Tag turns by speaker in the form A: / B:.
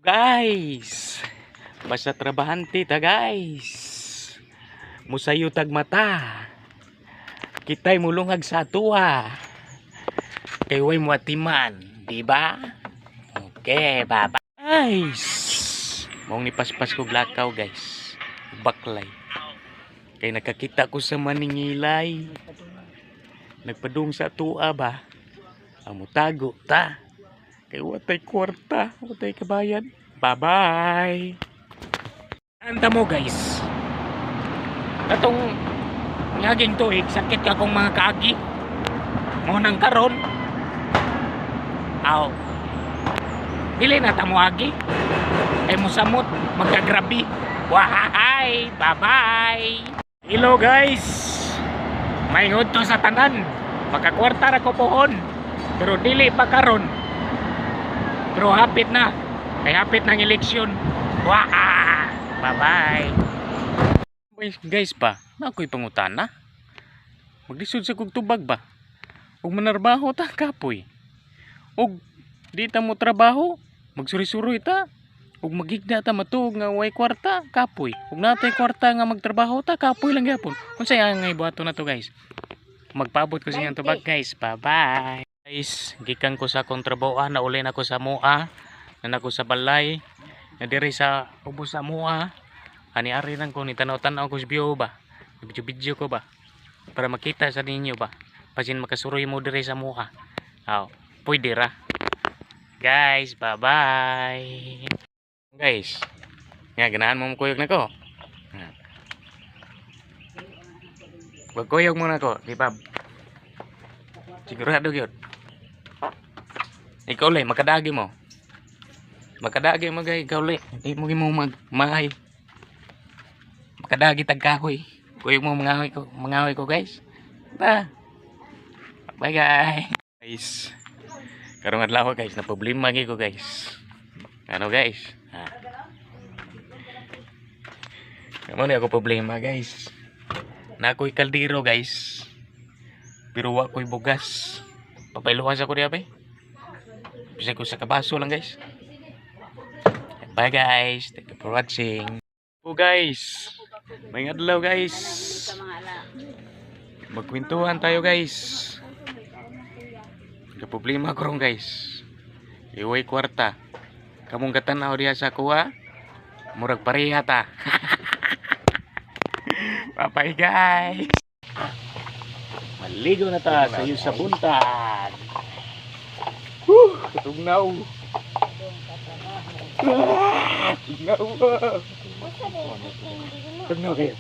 A: Guys, basta trabahante ta guys. Musayo tag mata. Kitay mulungag sa tuwa. Kay way mo atiman, di ba? Okay, baba. Guys, mong nipaspas ko lakaw guys. Baklay. Kay nakakita ko sa maningilay. Nagpadung sa tuwa ba? Amo tago ta. Kay watay kwarta, watay kabayan. Bye-bye. Anta mo guys. Katong ngaging tuig, sakit ka kong mga kaagi. Mo nang karon. Aw. Dili na ta mo agi. Kay mo samot, magkagrabi. Wahay, bye-bye. Hello guys. May to sa tanan. Makakwarta ra ko pohon. Pero dili pa karon. Pero hapit na. Ay hapit ng eleksyon. Wah! Bye-bye. Guys ba, na ako'y pangutana. Maglisod sa kong tubag ba? Ug manarbaho ta kapoy. Ug di ta mo trabaho, magsuri-suroy ta. Ug magigda ta matuog nga way kwarta kapoy. Ug natay kwarta nga magtrabaho ta kapoy lang gyapon. Unsay ang nga ibuhaton na to guys? Magpaabot ko sa inyong tubag guys. Bye-bye. Guys, gikan ko sa kontrabaho na uli na ko sa mua, na nako sa balay, na diri sa ubos sa mua. Ani ari nang ko ni tanaw-tanaw ko sa video ba. Video ko ba para makita sa ninyo ba. Pasin makasuroy mo diri sa mua. Aw, pwede ra. Guys, bye-bye. Guys, nga ganahan mo kuyog na ko. Magkuyog mo na ko, di ba? Sigurado gyud. Ikaw le, makadagi mo. Makadagi mo gay, ikaw le. Hindi mo magmahay. Makadagi tagkahoy. Kuyog mo mangahoy ko guys. Ba. Bye guys. Karong adlaw guys, na problema gi ko guys. Ano guys? Ha. Kamo ni ako problema guys. Na ako'y kaldero guys. Pero wa ko'y bugas. Papailuwas ako diya ba? Bisa ko sa kabaso lang guys. Bye guys. Thank you for watching. Oh guys. May adlaw guys. Magkwentuhan tayo guys. Problema ko ron guys. Iway kwarta. Kamong katanaw diya sa kuha. Murag pareha ta. Bye guys. Maligo na ta sa iyo sa buntan. Tugnaw. Tugnaw. Tugnaw kayo.